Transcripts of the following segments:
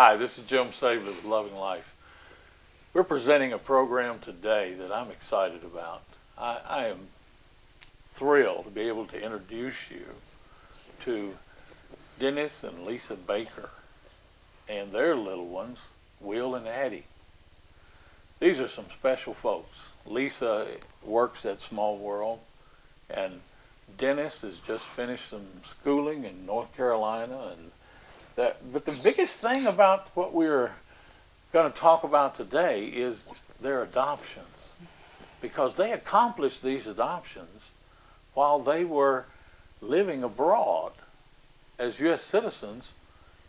Hi, this is Jim Sabley with Loving Life. We're presenting a program today that I'm excited about. I am thrilled to be able to introduce you to Dennis and Lisa Baker and their little ones, Will and Addie. These are some special folks. Lisa works at Small World, and Dennis has just finished some schooling in North Carolina. But the biggest thing about what we're going to talk about today is their adoptions, because they accomplished these adoptions while they were living abroad as U.S. citizens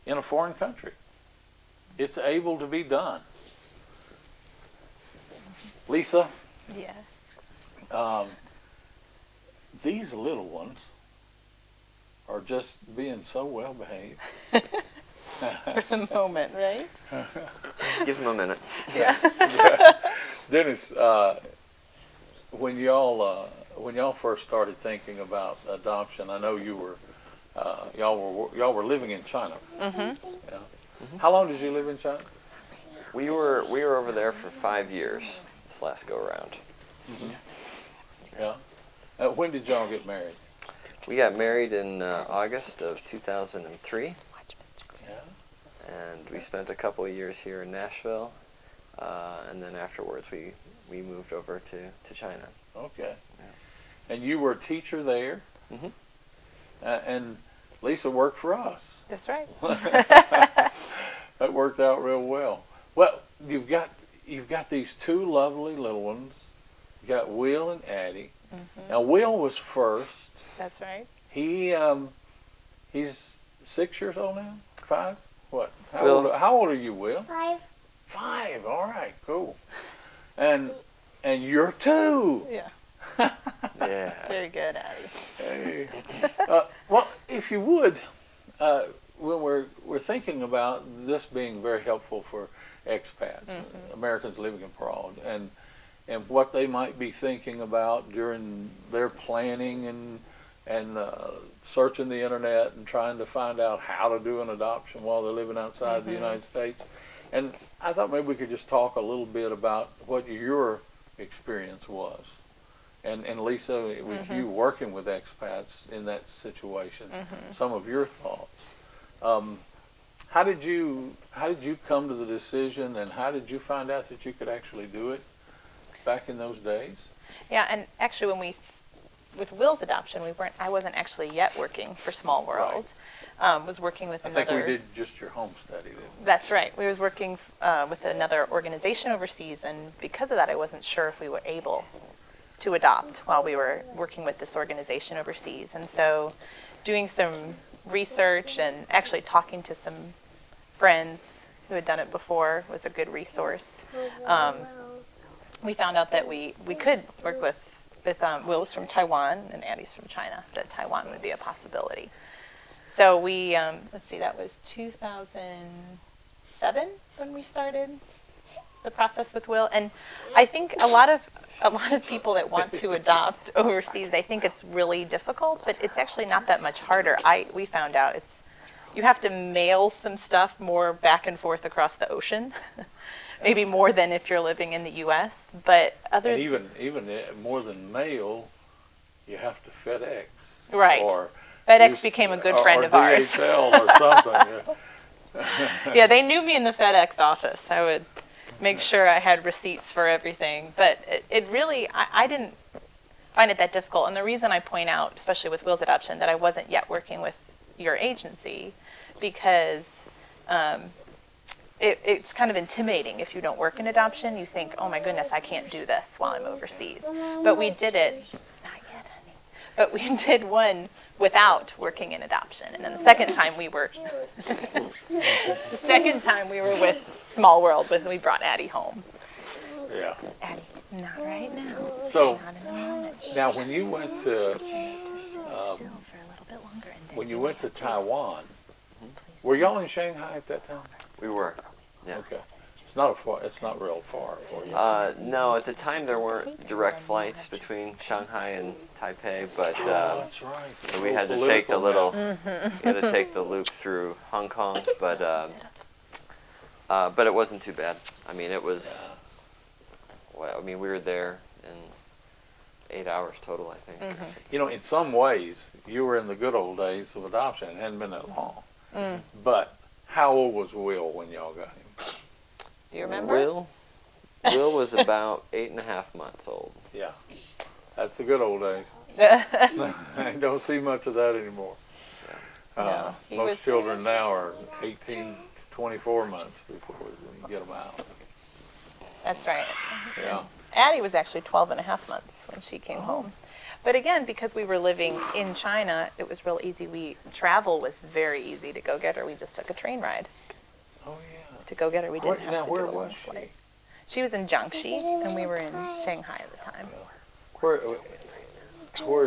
in a foreign country. It's able to be done. Lisa? Yes. These little ones are just being so well behaved. For the moment, right? Give them a minute. Yeah. Dennis, when y'all first started thinking about adoption, I know you were y'all were living in China. Mm-hmm. Yeah. Mm-hmm. How long did you live in China? We were over there for 5 years this last go around. Mm-hmm. Yeah. When did y'all get married? We got married in August of 2003. Yeah. And we spent a couple of years here in Nashville, and then afterwards we moved over to China. Okay. Yeah. And you were a teacher there? Mm-hmm. And Lisa worked for us. That's right. That worked out real well. Well, you've got these two lovely little ones. You got Will and Addie. Mm-hmm. Now Will was first. That's right. He's 6 years old now? 5? What? Will. How old are you, Will? 5. 5. All right, cool. And you're 2. Yeah. Yeah. Very good, Addie. Hey. Well, if you would, when we're thinking about this being very helpful for expats, Mm-hmm. Americans living abroad, and what they might be thinking about during their planning and searching the internet and trying to find out how to do an adoption while they're living outside the United States. And I thought maybe we could just talk a little bit about what your experience was. And Lisa, with you working with expats in that situation, some of your thoughts. How did you come to the decision, and how did you find out that you could actually do it back in those days? Yeah, and actually with Will's adoption, I wasn't actually yet working for Small World. Was working with another. I think we did just your home study then. That's right. We was working with another organization overseas, and because of that, I wasn't sure if we were able to adopt while we were working with this organization overseas. And so doing some research and actually talking to some friends who had done it before was a good resource. We found out that we could work with Will's from Taiwan and Addie's from China, that Taiwan would be a possibility. So we, let's see, that was 2007 when we started the process with Will. And I think a lot of people that want to adopt overseas, they think it's really difficult, but it's actually not that much harder. We found out you have to mail some stuff more back and forth across the ocean, maybe more than if you're living in the U.S. But And even more than mail, you have to FedEx. Right. Or FedEx became a good friend of ours. DHL or something. Yeah, they knew me in the FedEx office. I would make sure I had receipts for everything. But it really, I didn't find it that difficult. And the reason I point out, especially with Will's adoption, that I wasn't yet working with your agency, because it's kind of intimidating if you don't work in adoption. You think, oh my goodness, I can't do this while I'm overseas. But we did it, not yet, honey. But we did one without working in adoption. And then the second time we were with Small World, we brought Addie home. Yeah. Addie, not right now. So Not in a moment. now, when you went to Still for a little bit longer. And then when you went to Taiwan, were y'all in Shanghai at that time? We were. Yeah. Okay. It's not real far for you. No, at the time there weren't direct flights between Shanghai and Taipei, but that's right. so we had to take the little, we had to take the loop through Hong Kong. But But it wasn't too bad. I mean, it was. Well, I mean, we were there in 8 hours total, I think. or something. You know, in some ways, you were in the good old days of adoption. It hadn't been that long. But how old was Will when y'all got him? Do you remember? Will was about 8.5 months old. Yeah, that's the good old days. I don't see much of that anymore. No, he Most was- children now are 18 to 24 months before you get them out. That's right. Yeah. Addie was actually 12 and a half months when she came home. But again, because we were living in China, it was real easy. Travel was very easy to go get her. We just took a train ride Oh, yeah. to go get her. We didn't have Now, to where do a long was she? flight. She was in Jiangxi, and we were in Shanghai at the time. Where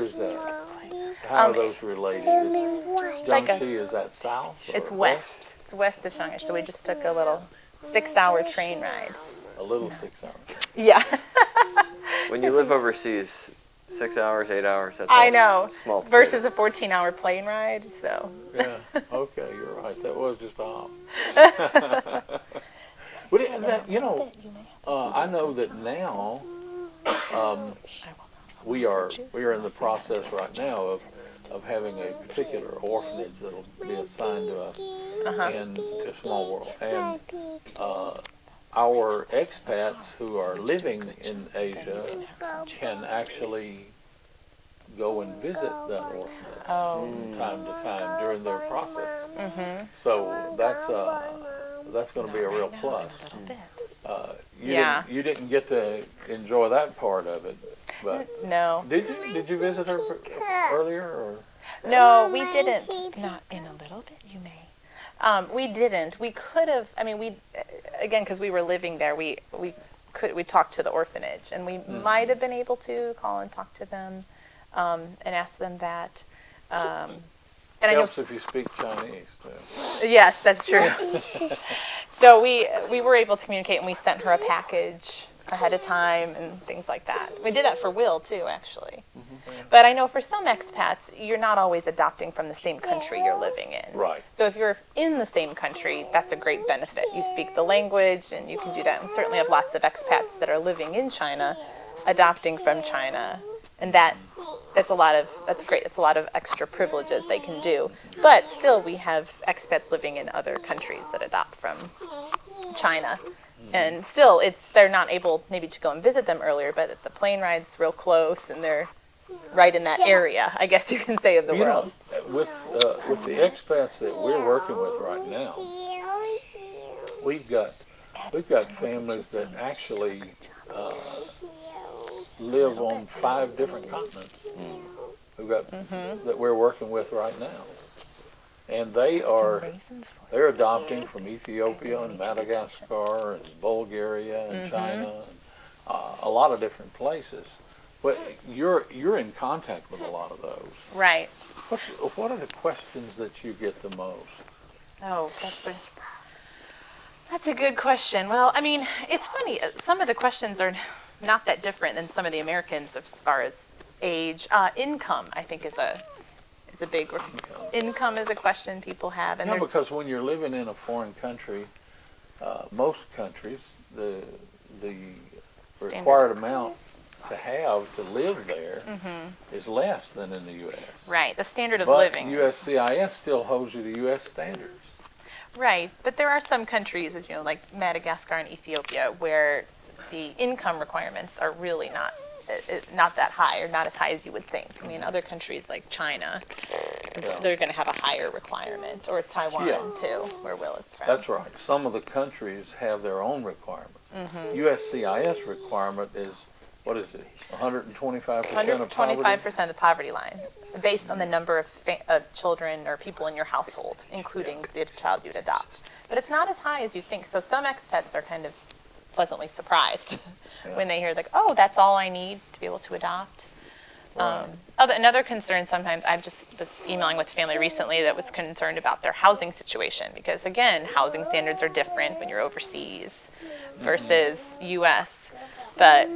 is that? How are those related? like a- Jiangxi, is that south? It's or west. It's west of Shanghai. So we just took a little 6-hour train ride. A little 6 hours. Yeah. When you live overseas, 6 hours, 8 hours, that's I all know. small Versus a potatoes. 14-hour plane ride. So Yeah, okay, you're right. That was just a hop. But you know, I know that now we are in the process right now of having a particular orphanage that'll be assigned to us and to Small World. And our expats who are living in Asia can actually go and visit that orphanage from time to time during their process. So that's going to be a real plus. Yeah. You didn't get to enjoy that part of it, but no. did you visit her earlier or? No, we didn't. Not in a little bit, you may. We didn't. We could have. I mean, we again because we were living there. We talked to the orphanage, and we might have been able to call and talk to them, and ask them that. And I know. Helps if you speak Chinese too. Yes, that's true. So we were able to communicate, and we sent her a package ahead of time and things like that. We did that for Will too, actually. But I know for some expats, you're not always adopting from the same country you're living in. Right. So if you're in the same country, that's a great benefit. You speak the language, and you can do that. And certainly have lots of expats that are living in China, adopting from China, and that's great. It's a lot of extra privileges they can do. But still, we have expats living in other countries that adopt from China. And still, they're not able maybe to go and visit them earlier, but the plane ride's real close, and they're right in that area, I guess you can say, of the You world. know, with the expats that we're working with right now, we've got families that actually live on 5 different continents. We've got that we're working with right now, and they're adopting from Ethiopia and Madagascar and Bulgaria and China, and, a lot of different places. But you're in contact with a lot of those. Right. What are the questions that you get the most? Oh, that's a good question. Well, I mean, it's funny. Some of the questions are not that different than some of the Americans as far as age. Income, I think, is a big. Income is a question people have, and Because when you're living in a foreign country, most countries the required amount to have to live there is less than in the U.S. right, the standard of But living. USCIS still holds you to U.S. standards. Right, but there are some countries, as you know, like Madagascar and Ethiopia, where the income requirements are really not that high, or not as high as you would think. I mean, other countries like China, they're going to have a higher requirement, or Taiwan too, where Will is from. That's right. Some of the countries have their own requirements. USCIS requirement is, what is it, 125% of poverty? 125% of the poverty line, based on the number of children or people in your household, including the child you'd adopt. But it's not as high as you think. So some expats are kind of pleasantly surprised when they hear, like, oh, that's all I need to be able to adopt. Right. Another concern sometimes, I just was emailing with a family recently that was concerned about their housing situation, because again, housing standards are different when you're overseas versus U.S. But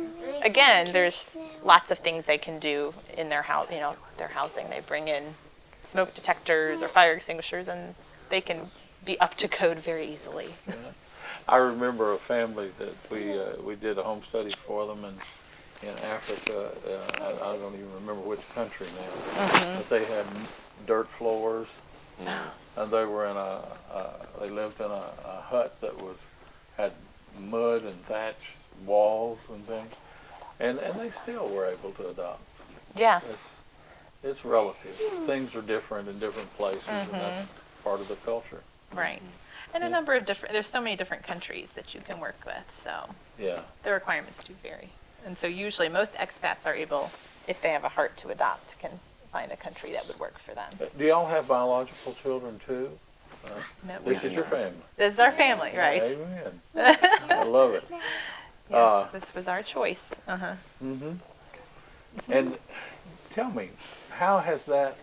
again, there's lots of things they can do in their house. Their housing. They bring in smoke detectors or fire extinguishers, and they can be up to code very easily. I remember a family that we did a home study for them in Africa. I don't even remember which country now, but they had dirt floors, and they were in they lived in a hut that had mud and thatch walls and things, and they still were able to adopt. Yeah. It's relative. Things are different in different places, and that's part of the culture. Right. And a number of there's so many different countries that you can work with, so Yeah. the requirements do vary. And so usually most expats are able, if they have a heart to adopt, can find a country that would work for them. Do y'all have biological children too? No, This is your family. This is our family, right? Amen. I love it. Yes, this was our choice. And tell me, how has that?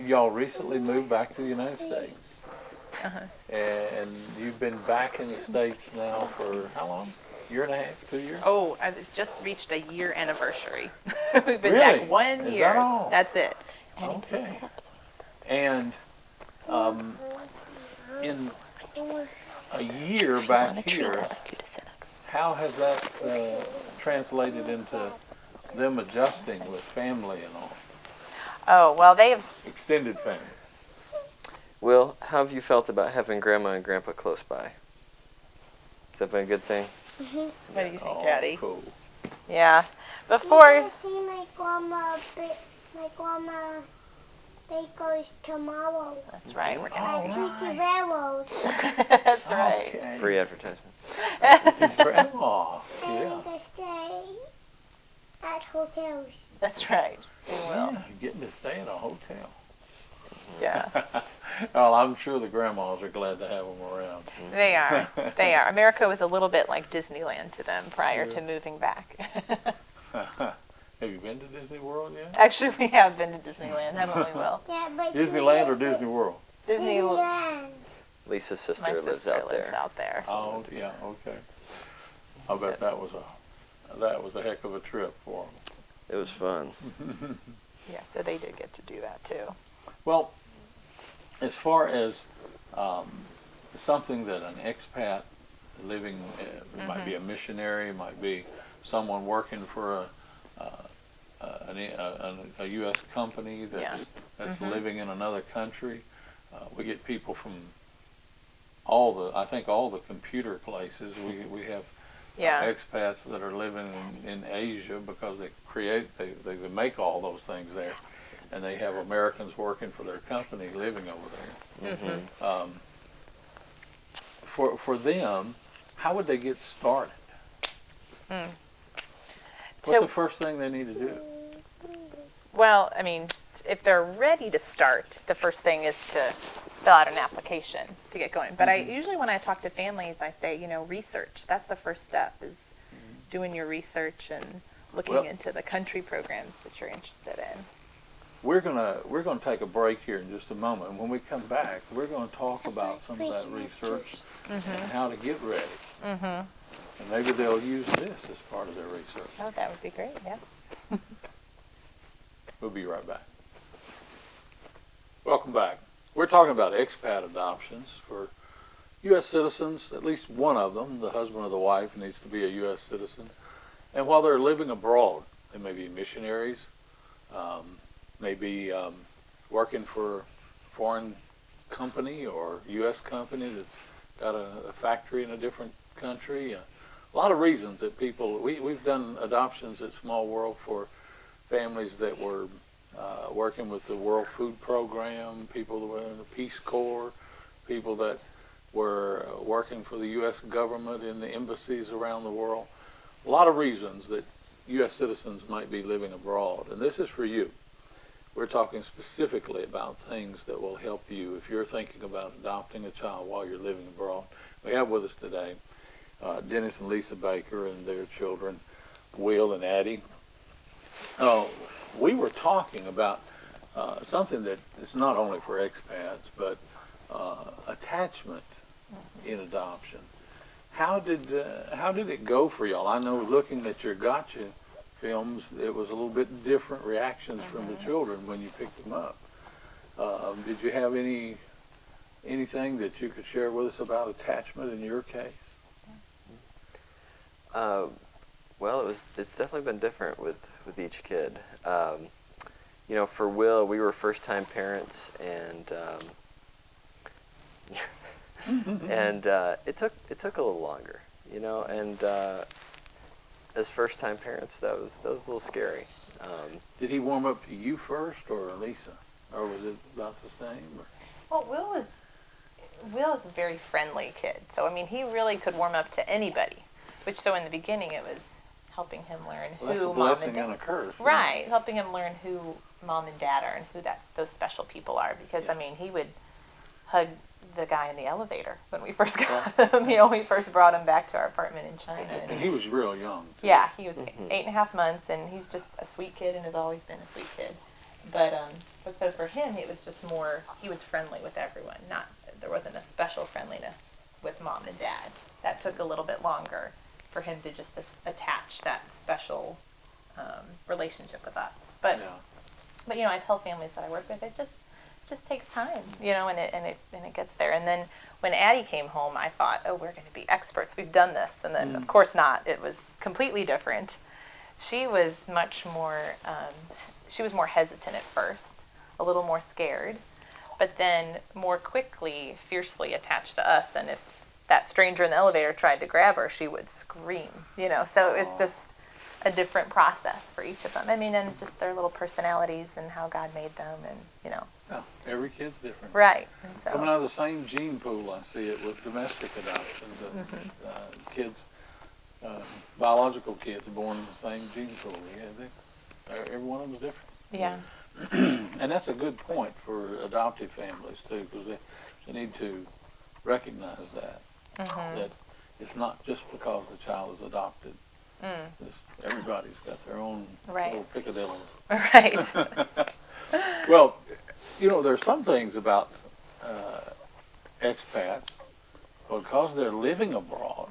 Y'all recently moved back to the United States, and you've been back in the States now for how long? Year and a half, 2 years? Oh, I just reached a year anniversary. We've been Really? back 1 Is year. that all? That's it. Okay. And in a year back here, how has that translated into them adjusting with family and all? Oh, well, they've Extended family. Will, how have you felt about having Grandma and Grandpa close by? Has that been a good thing? What do you think, Oh, Daddy? cool. Yeah. Before, You see my grandma bakes tomorrow. that's right, we're Oh, gonna At Treaty Railroad. see. That's right. Okay. Free advertisement. Grandma. And Yeah. we can stay at hotels. That's right. We will. Yeah, getting to stay in a hotel. Yeah. Well, I'm sure the grandmas are glad to have them around. They are. They are. America was a little bit like Disneyland to them prior to moving back. Have you been to Disney World yet? Actually, we have been to Disneyland, haven't we, Will? Yeah, but Disneyland or Disney World? Disneyland. Lisa's My sister lives sister out lives there. out there. Oh, yeah, okay. I bet that was a heck of a trip for them. It was fun. Yeah, so they did get to do that too. Well, as far as something that an expat living, it might be a missionary, might be someone working for a U.S. company that's living in another country. We get people from all the computer places. We have Yeah. expats that are living in Asia because they make all those things there, and they have Americans working for their company living over there. For them, how would they get started? What's the first thing they need to do? Well, I mean, if they're ready to start, the first thing is to fill out an application to get going. But I usually, when I talk to families, I say, research. That's the first step, is doing your research and looking into the country programs that you're interested in. We're gonna take a break here in just a moment, and when we come back, we're gonna talk about some of that research and how to get ready. And maybe they'll use this as part of their research. Oh, that would be great, yeah. We'll be right back. Welcome back. We're talking about expat adoptions for U.S. citizens. At least one of them, the husband or the wife, needs to be a U.S. citizen. And while they're living abroad, they may be missionaries, may be working for a foreign company or U.S. company that's got a factory in a different country. A lot of reasons that we've done adoptions at Small World for families that were working with the World Food Program, people that were in the Peace Corps, people that were working for the U.S. government in the embassies around the world. A lot of reasons that U.S. citizens might be living abroad, and this is for you. We're talking specifically about things that will help you if you're thinking about adopting a child while you're living abroad. We have with us today Dennis and Lisa Baker and their children, Will and Addie. We were talking about something that is not only for expats, but attachment in adoption. How did it go for y'all? I know looking at your Gotcha films, it was a little bit different reactions from the children when you picked them up. Did you have anything that you could share with us about attachment in your case? Well, it's definitely been different with each kid. You know, for Will, we were first-time parents, and and it took a little longer, you know. And as first-time parents, that was a little scary. Did he warm up to you first or Lisa? Or was it about the same? Or? Well, Will is a very friendly kid. So, I mean, he really could warm up to anybody. Which, so in the beginning, it was helping him learn Well, that's who a mom and blessing dad and a curse. Right, helping him learn who mom and dad are and who those special people are. Because, Yeah. I mean, he would hug the guy in the elevator when we first got him. You know, we first brought him back to our apartment in China. And he was real young, too. Yeah, he was 8.5 months, and he's just a sweet kid and has always been a sweet kid. But so for him, it was just more, he was friendly with everyone. There wasn't a special friendliness with mom and dad. That took a little bit longer for him to just attach that special relationship with us. But you know, I tell families that I work with, it just takes time, you know, and it gets there. And then when Addie came home, I thought, oh, we're going to be experts. We've done this. And then, of course not. It was completely different. She was much more, she was more hesitant at first, a little more scared, but then more quickly, fiercely attached to us. And if that stranger in the elevator tried to grab her, she would scream, you know. So it's just a different process for each of them. I mean, and just their little personalities and how God made them, and, you know. Yeah, every kid's different. Right. And so, Coming out of the same gene pool, I see it with domestic adoptions. Kids, biological kids born in the same gene pool. Yeah, every one of them is different. yeah. And that's a good point for adoptive families, too, because they need to recognize that. That it's not just because the child is adopted. Everybody's got their own little picadillos. Right. Well, you know, there's some things about expats, because they're living abroad,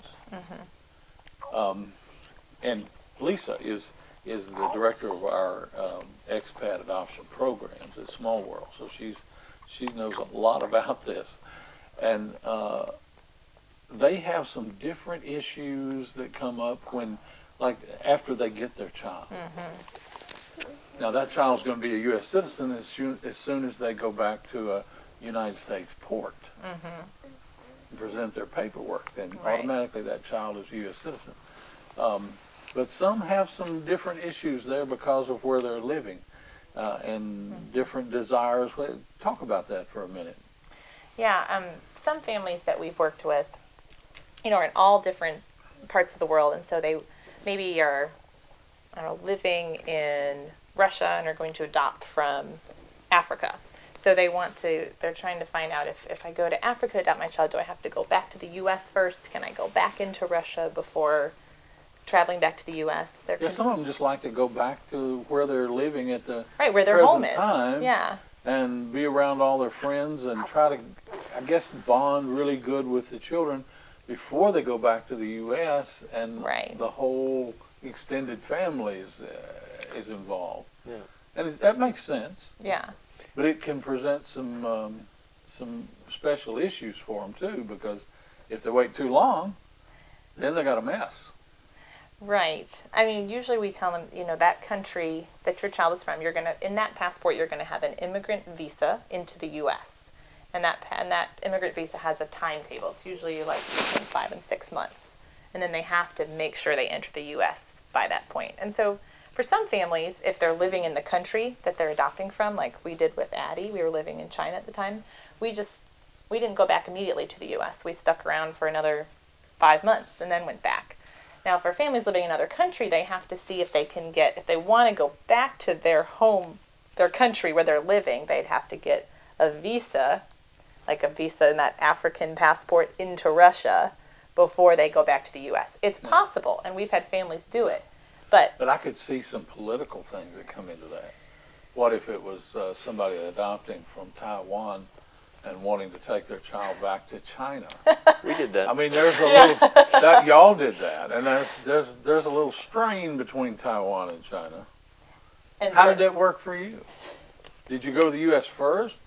and Lisa is the director of our Expat Adoption programs at Small World, so she knows a lot about this. And they have some different issues that come up when, like, after they get their child. Now, that child's going to be a U.S. citizen as soon as they go back to a United States port and present their paperwork. Then automatically that child is a U.S. citizen. But some have some different issues there because of where they're living and different desires. Talk about that for a minute. Yeah, some families that we've worked with, you know, are in all different parts of the world, and so they maybe are, I don't know, living in Russia and are going to adopt from Africa. So they're trying to find out if I go to Africa to adopt my child, do I have to go back to the U.S. first? Can I go back into Russia before traveling back to the U.S.? Yeah, some of them just like to go back to where they're living at the where their home is. time. Yeah. And be around all their friends and try to, I guess, bond really good with the children before they go back to the U.S. and the whole extended family is involved. Yeah. And that makes sense. Yeah. But it can present some special issues for them, too, because if they wait too long, then they got a mess. Right. I mean, usually we tell them, you know, that country that your child is from, in that passport, you're going to have an immigrant visa into the U.S. And that immigrant visa has a timetable. It's usually like between 5 and 6 months. And then they have to make sure they enter the U.S. by that point. And so for some families, if they're living in the country that they're adopting from, like we did with Addie, we were living in China at the time, we didn't go back immediately to the U.S. We stuck around for another 5 months and then went back. Now, for families living in another country, they have to see if they want to go back to their home, their country where they're living, they'd have to get a visa, like a visa in that African passport into Russia before they go back to the U.S. It's possible, and we've had families do it. But I could see some political things that come into that. What if it was somebody adopting from Taiwan and wanting to take their child back to China? We did that. I mean, there's a little, y'all did that, and there's a little strain between Taiwan and China. And how did that work for you? Did you go to the U.S. first,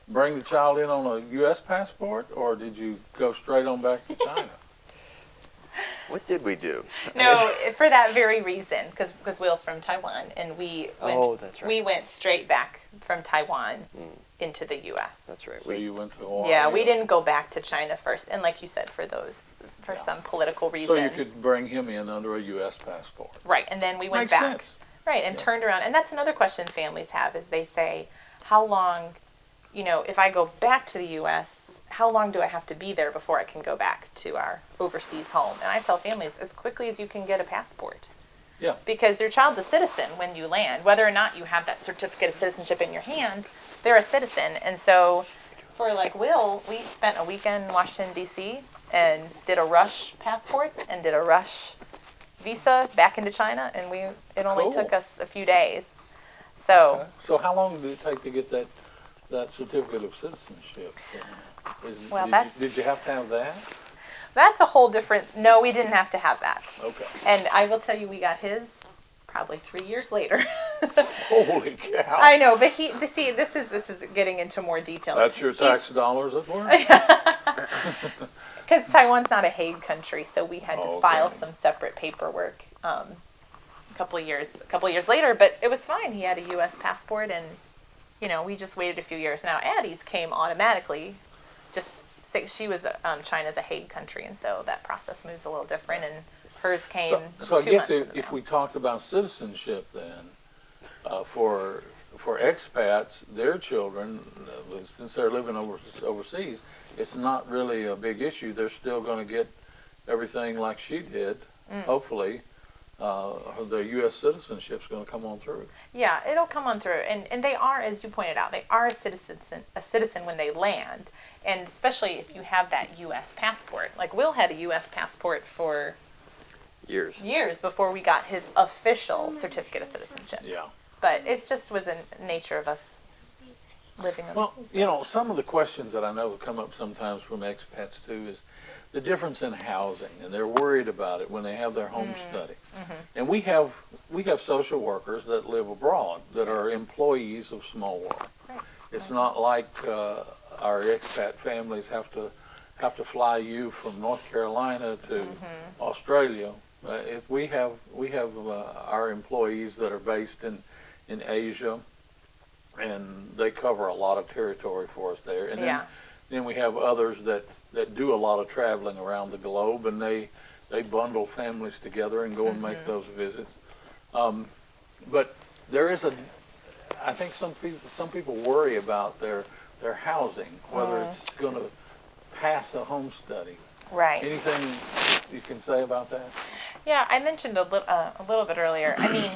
bring the child in on a U.S. passport, or did you go straight on back to China? did we do? No, for that very reason, because Will's from Taiwan, and we went, Oh, that's right. we went straight back from Taiwan into the U.S. That's right. So you went to Hawaii. Yeah, we didn't go back to China first, and like you said, for some political reasons. So you could bring him in under a U.S. passport. Right, and then we went Makes back. sense. Right, and turned around, and that's another question families have is they say, how long, if I go back to the U.S., how long do I have to be there before I can go back to our overseas home? And I tell families, as quickly as you can get a passport. Yeah. Because your child's a citizen when you land. Whether or not you have that certificate of citizenship in your hand, they're a citizen. And so for like Will, we spent a weekend in Washington, D.C. and did a rush passport and did a rush visa back into China, and it only Cool. took us a few days. So So how long did it take to get that certificate of citizenship? Well, that's- did you have to have that? that's a whole different, no, we didn't have to have that. Okay. And I will tell you, we got his probably 3 years later. Holy cow. I know, but see, this is getting into more details. That's your tax dollars at work? Because Taiwan's not a Hague country, so we had to Okay. file some separate paperwork a couple of years later. But it was fine. He had a U.S. passport, and we just waited a few years. Now Addie's came automatically. She was China's a Hague country, and so that process moves a little different. And hers came So I 2 guess months in the if mail. we talked about citizenship then, for expats, their children, since they're living overseas, it's not really a big issue. They're still going to get everything like she did, hopefully. The U.S. citizenship's going to come on through. Yeah, it'll come on through, and they are, as you pointed out, they are a citizen when they land, and especially if you have that U.S. passport. Like Will had a U.S. passport for years before we got his official certificate of citizenship. Yeah. But it just was a nature of us living Well, overseas. some of the questions that I know come up sometimes from expats too is the difference in housing, and they're worried about it when they have their home study. And we have social workers that live abroad that are employees of Small World. Right. It's not like our expat families have to fly you from North Carolina to Australia. We have our employees that are based in Asia, and they cover a lot of territory for us there. And then we have others that do a lot of traveling around the globe, and they bundle families together and go and make those visits. But there is I think some people worry about their housing, whether it's going to pass a home study. Right. Anything you can say about that? Yeah, I mentioned a little bit earlier. I mean,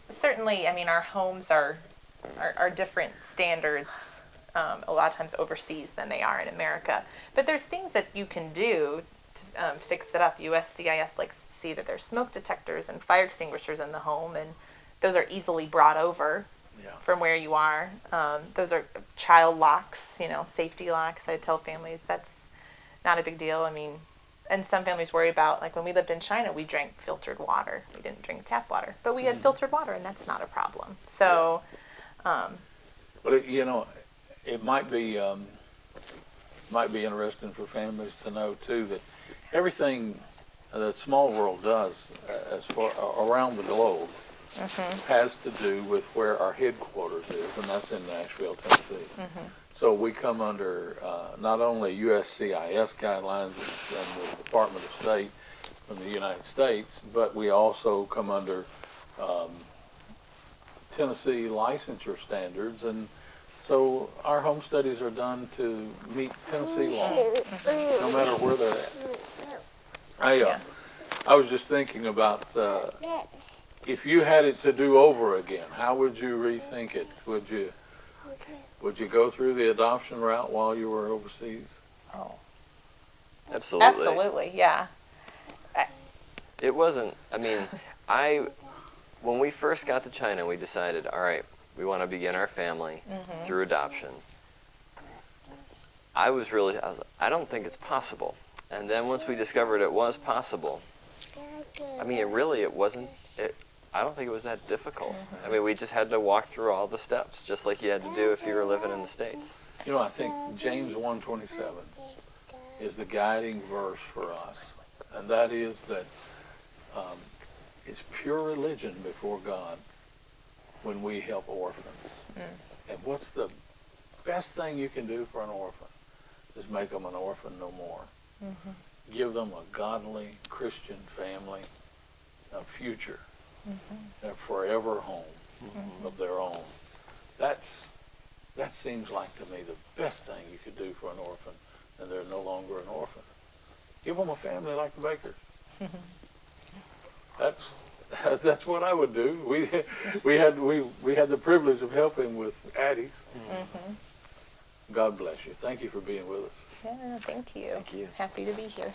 certainly, our homes are different standards a lot of times overseas than they are in America. But there's things that you can do to fix it up. USCIS likes to see that there's smoke detectors and fire extinguishers in the home, and those are easily brought over from where you are. Those are child locks, safety locks. I tell families that's not a big deal. And some families worry about, like when we lived in China, we drank filtered water. We didn't drink tap water, but we had filtered water, and that's not a problem. So, But it might be interesting for families to know too that everything that Small World does as far around the globe has to do with where our headquarters is, and that's in Nashville, Tennessee. So we come under not only USCIS guidelines and the Department of State from the United States, but we also come under Tennessee licensure standards, and so our home studies are done to meet Tennessee law, no matter where they're at. I was just thinking about if you had it to do over again, how would you rethink it? Would you go through the adoption route while you were overseas? oh, Absolutely. absolutely, yeah. It wasn't, when we first got to China, we decided, all right, we want to begin our family through adoption. I was like, I don't think it's possible. And then once we discovered it was possible, it wasn't, I don't think it was that difficult. We just had to walk through all the steps, just like you had to do if you were living in the States. I think James 1:27 is the guiding verse for us. and that is that it's pure religion before God when we help orphans. And what's the best thing you can do for an orphan is make them an orphan no more. Give them a godly Christian family, a future, a forever home of their own. That seems like to me the best thing you could do for an orphan, and they're no longer an orphan. Give them a family like the Bakers. That's what I would do. We had the privilege of helping with Addie's. God bless you. Thank you for being with us. Yeah, thank you. Thank you. Happy to be here.